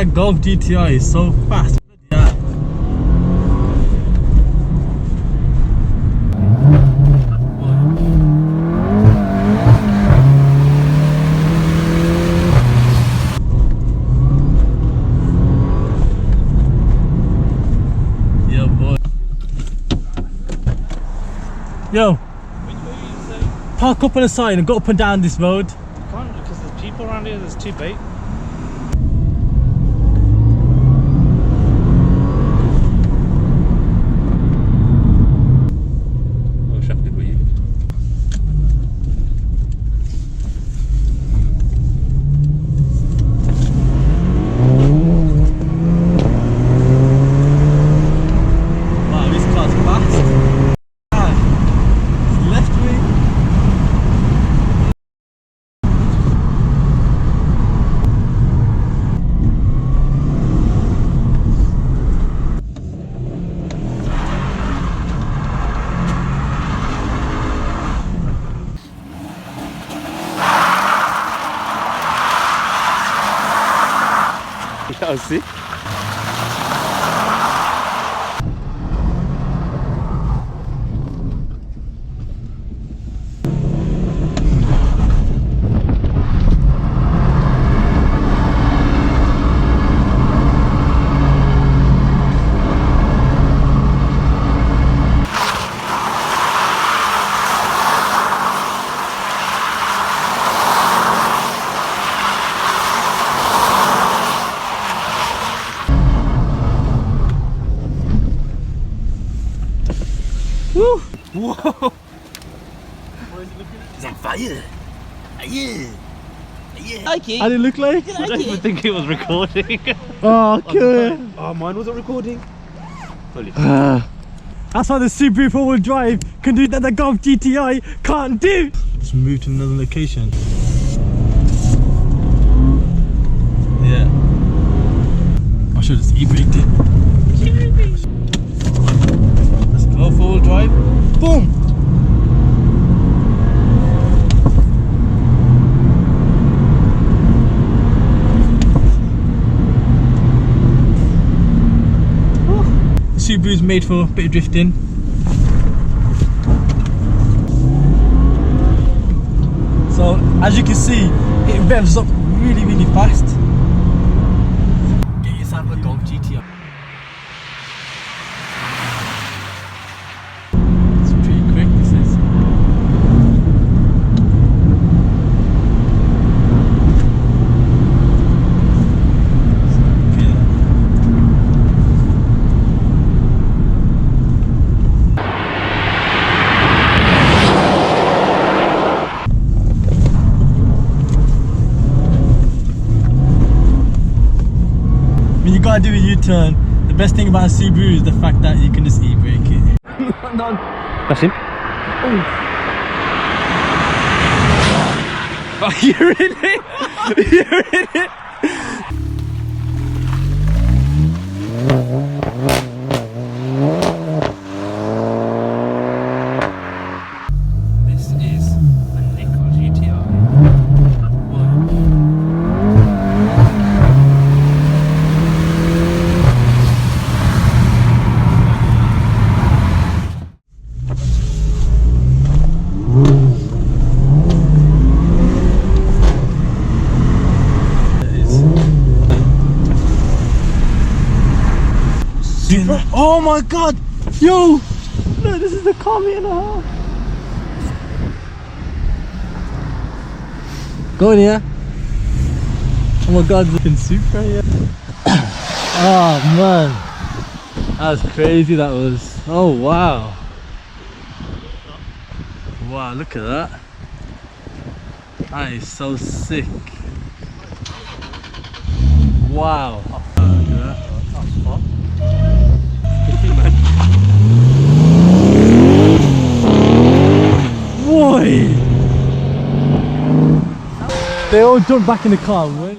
that Golf GTI is so fast. Yeah. Yeah, boy. Yo. Park up on the side and go up and down this road. You can't because there's people around here, there's too bait. Oh, shafted with you. Wow, this car's fast. Left wing. That was sick. Woo! Whoa! It's on fire! Yeah! Yeah! Like it. How did it look like? I don't even think it was recording. Oh, cool! Oh, mine wasn't recording. That's why the Subaru 4-wheel drive can do that the Golf GTI can't do! Let's move to another location. Yeah. I should have just e-braked it. Let's go 4-wheel drive. Boom! Subaru's made for a bit of drifting. So as you can see, it revs up really fast. Get yourself a Golf GTI. It's pretty quick, this is. When you gotta do a U-turn, the best thing about a Subaru is the fact that you can just e-brake it. No. That's him. Oh, you're in it! You're in it! This is a nickel GTI. Super. Oh my god! Yo! No, this is the car me and a half. Go in here. Oh my god, looking super here. Oh man. That was crazy, that was. Oh wow. Wow, look at that. That is so sick. Wow. Look at that. That's fun. Boy! They all jumped back in the car, right?